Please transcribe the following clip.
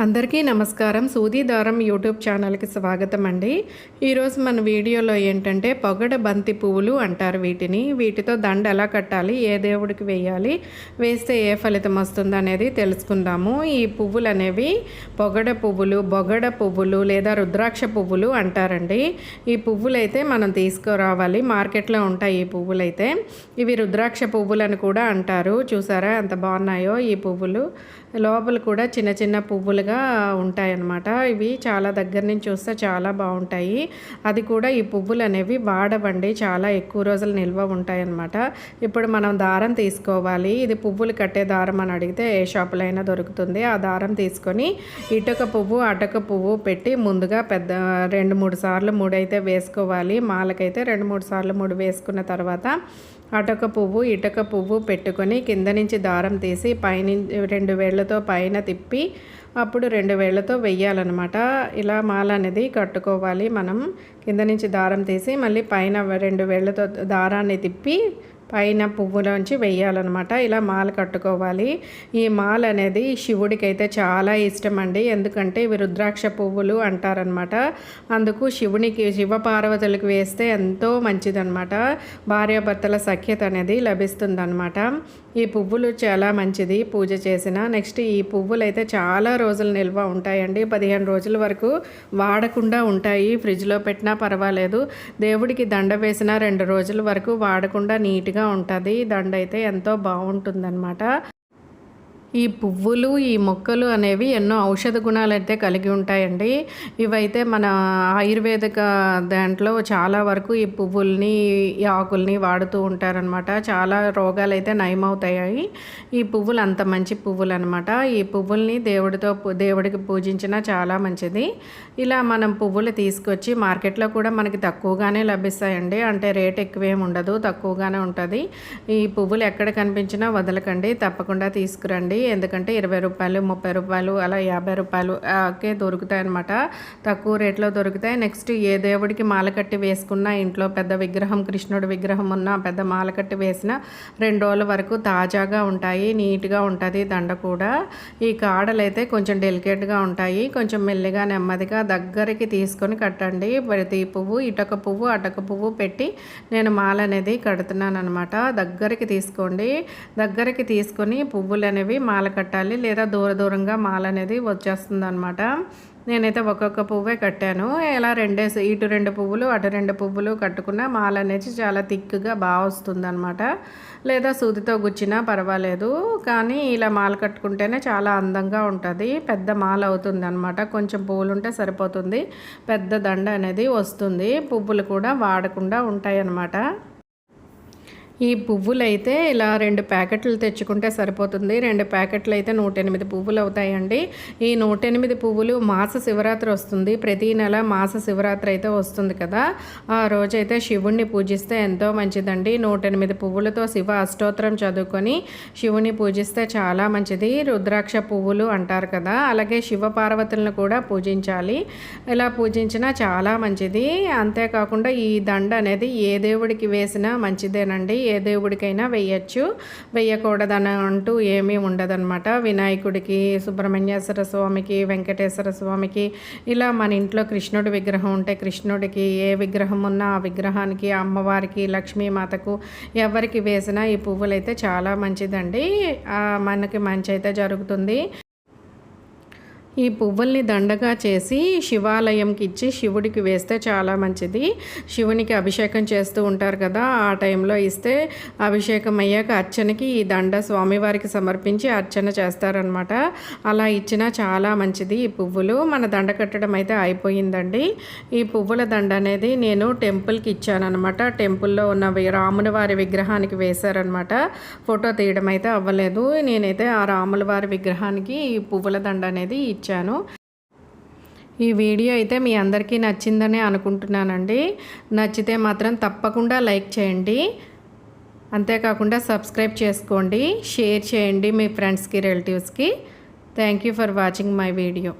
అందరికీ నమస్కారం. సూది దారం యూట్యూబ్ ఛానల్కి స్వాగతం అండి. ఈరోజు మన వీడియోలో ఏంటంటే పొగడ బంతి పువ్వులు అంటారు వీటిని. వీటితో దండ ఎలా కట్టాలి, ఏ దేవుడికి వేయాలి, వేస్తే ఏ ఫలితం వస్తుంది అనేది తెలుసుకుందాము. ఈ పువ్వులు అనేవి బొగడ పువ్వులు లేదా రుద్రాక్ష పువ్వులు అంటారండి. ఈ పువ్వులు అయితే మనం తీసుకురావాలి, మార్కెట్లో ఉంటాయి ఈ పువ్వులు అయితే. ఇవి రుద్రాక్ష పువ్వులు అని కూడా అంటారు. చూసారా ఎంత బాగున్నాయో ఈ పువ్వులు. లోపల కూడా చిన్న చిన్న పువ్వులుగా ఉంటాయన్నమాట. ఇవి చాలా దగ్గర నుంచి చూస్తే చాలా బాగుంటాయి. అది కూడా ఈ పువ్వులు అనేవి వాడవండి, చాలా ఎక్కువ రోజులు నిల్వ ఉంటాయన్నమాట. ఇప్పుడు మనం దారం తీసుకోవాలి. ఇది పువ్వులు కట్టే దారం అని అడిగితే ఏ షాపులో అయినా దొరుకుతుంది. ఆ దారం తీసుకొని ఇటుక పువ్వు అటక పువ్వు పెట్టి ముందుగా 2-3 సార్లు 3 అయితే వేసుకోవాలి. మాలకైతే 2-3 సార్లు 3 వేసుకున్న తర్వాత అటక పువ్వు ఇటక పువ్వు పెట్టుకొని కింద నుంచి దారం తీసి పైనుంచి 2 వేళ్లతో పైన తిప్పి అప్పుడు 2 వేళ్లతో వెయ్యాలన్నమాట. ఇలా మాల అనేది కట్టుకోవాలి. మనం కింద నుంచి దారం తీసి మళ్ళీ పైన 2 వేళ్లతో దారాన్ని తిప్పి పైన పువ్వులోంచి వెయ్యాలన్నమాట. ఇలా మాల కట్టుకోవాలి. ఈ మాల అనేది శివుడికి అయితే చాలా ఇష్టం అండి. ఎందుకంటే ఇవి రుద్రాక్ష పువ్వులు అంటారనమాట. అందుకు శివపార్వతులకు వేస్తే ఎంతో మంచిదన్నమాట. భార్యాభర్తల సఖ్యత అనేది లభిస్తుందన్నమాట. ఈ పువ్వులు చాలా మంచిది పూజ చేసిన. నెక్స్ట్ ఈ పువ్వులు అయితే చాలా రోజులు నిల్వ ఉంటాయండి. 15 రోజుల వరకు వాడకుండా ఉంటాయి. ఫ్రిడ్జ్లో పెట్టినా పర్వాలేదు. దేవుడికి దండ వేసిన 2 రోజుల వరకు వాడకుండా నీట్గా ఉంటుంది. దండ అయితే ఎంతో బాగుంటుందన్నమాట. ఈ పువ్వులు ఈ మొక్కలు అనేవి ఎన్నో ఔషధ గుణాలు అయితే కలిగి ఉంటాయండి. ఇవైతే మన ఆయుర్వేదిక దాంట్లో చాలా వరకు ఈ పువ్వుల్ని ఈ ఆకుల్ని వాడుతూ ఉంటారనమాట. చాలా రోగాలు అయితే నయమవుతాయి. ఈ పువ్వులు అంత మంచి పువ్వులు అనమాట. ఈ పువ్వుల్ని దేవుడికి పూజించినా చాలా మంచిది. ఇలా మనం పువ్వులు తీసుకొచ్చి మార్కెట్లో కూడా మనకి తక్కువగానే లభిస్తాయండి. అంటే రేట్ ఎక్కువేమి ఉండదు, తక్కువగానే ఉంటుంది. ఈ పువ్వులు ఎక్కడ కనిపించినా వదలకండి, తప్పకుండా తీసుకురండి. ఎందుకంటే 20 రూపాయలు 30 రూపాయలు అలా 50 రూపాయలుకే దొరుకుతాయి అన్నమాట. తక్కువ రేట్లో దొరుకుతాయి. నెక్స్ట్ ఏ దేవుడికి మాల కట్టి వేసుకున్నా, ఇంట్లో పెద్ద విగ్రహం కృష్ణుడి విగ్రహం ఉన్న పెద్ద మాల కట్టి వేసిన 2 రోజుల వరకు తాజాగా ఉంటాయి, నీట్గా ఉంటుంది దండ కూడా. ఈ కాడలు అయితే కొంచెం డెలికేట్గా ఉంటాయి. కొంచెం మెల్లిగా నెమ్మదిగా దగ్గరికి తీసుకొని కట్టండి. ప్రతి పువ్వు ఇటక పువ్వు అటక పువ్వు పెట్టి నేను మాల అనేది కడుతున్నాను అనమాట. దగ్గరికి తీసుకోండి. దగ్గరికి తీసుకొని పువ్వులు అనేవి మాల కట్టాలి, లేదా దూరంగా మాల అనేది వచ్చేస్తుంది అనమాట. నేనైతే ఒక్కొక్క పువ్వే కట్టాను. ఇలా ఇటు 2 పువ్వులు అటు 2 పువ్వులు కట్టుకున్న మాల అనేది చాలా థిక్గా బాగా వస్తుంది అనమాట. లేదా సూదితో గుచ్చినా పర్వాలేదు, కానీ ఇలా మాల కట్టుకుంటేనే చాలా అందంగా ఉంటుంది. పెద్ద మాల అవుతుంది అనమాట. కొంచెం పువ్వులు ఉంటే సరిపోతుంది, పెద్ద దండ అనేది వస్తుంది. పువ్వులు కూడా వాడకుండా ఉంటాయి అన్నమాట. ఈ పువ్వులు అయితే ఇలా 2 ప్యాకెట్లు తెచ్చుకుంటే సరిపోతుంది. 2 ప్యాకెట్లు అయితే 108 పువ్వులు అవుతాయండి. ఈ 108 పువ్వులు మాస శివరాత్రి వస్తుంది. ప్రతి నెల మాస శివరాత్రి అయితే వస్తుంది కదా, ఆ రోజైతే శివుణ్ణి పూజిస్తే ఎంతో మంచిదండి. 108 పువ్వులతో శివ అష్టోత్తరం చదువుకొని శివుని పూజిస్తే చాలా మంచిది. రుద్రాక్ష పువ్వులు అంటారు కదా, అలాగే శివపార్వతులను కూడా పూజించాలి. ఇలా పూజించినా చాలా మంచిది. అంతేకాకుండా ఈ దండ అనేది ఏ దేవుడికి వేసినా మంచిదేనండి. ఏ దేవుడికైనా వేయచ్చు, వేయకూడదని అంటూ ఏమీ ఉండదన్నమాట. వినాయకుడికి, సుబ్రహ్మణ్యేశ్వర స్వామికి, వెంకటేశ్వర స్వామికి, ఇలా మన ఇంట్లో కృష్ణుడి విగ్రహం ఉంటే కృష్ణుడికి, ఏ విగ్రహం ఉన్నా ఆ విగ్రహానికి, అమ్మవారికి, లక్ష్మీమాతకు ఎవరికి వేసినా ఈ పువ్వులు అయితే చాలా మంచిదండి. మనకి మంచి అయితే జరుగుతుంది. ఈ పువ్వుల్ని దండగా చేసి శివాలయంకి ఇచ్చి శివుడికి వేస్తే చాలా మంచిది. శివునికి అభిషేకం చేస్తూ ఉంటారు కదా, ఆ టైంలో ఇస్తే అభిషేకం అయ్యాక అర్చనకి ఈ దండ స్వామివారికి సమర్పించి అర్చన చేస్తారనమాట. అలా ఇచ్చినా చాలా మంచిది. ఈ పువ్వులు మన దండ కట్టడం అయితే అయిపోయిందండి. ఈ పువ్వుల దండ అనేది నేను టెంపుల్కి ఇచ్చానమాట. టెంపుల్లో ఉన్న రాముల వారి విగ్రహానికి వేశారనమాట. ఫోటో తీయడం అయితే అవ్వలేదు. నేనైతే ఆ రాముల వారి విగ్రహానికి ఈ పువ్వుల దండ అనేది ఇచ్చాను. ఈ వీడియో అయితే మీ అందరికీ నచ్చిందని అనుకుంటున్నానండి. నచ్చితే మాత్రం తప్పకుండా లైక్ చేయండి. అంతేకాకుండా సబ్స్క్రైబ్ చేసుకోండి, షేర్ చేయండి మీ ఫ్రెండ్స్కి, రిలేటివ్స్కి. Thank you for watching my video.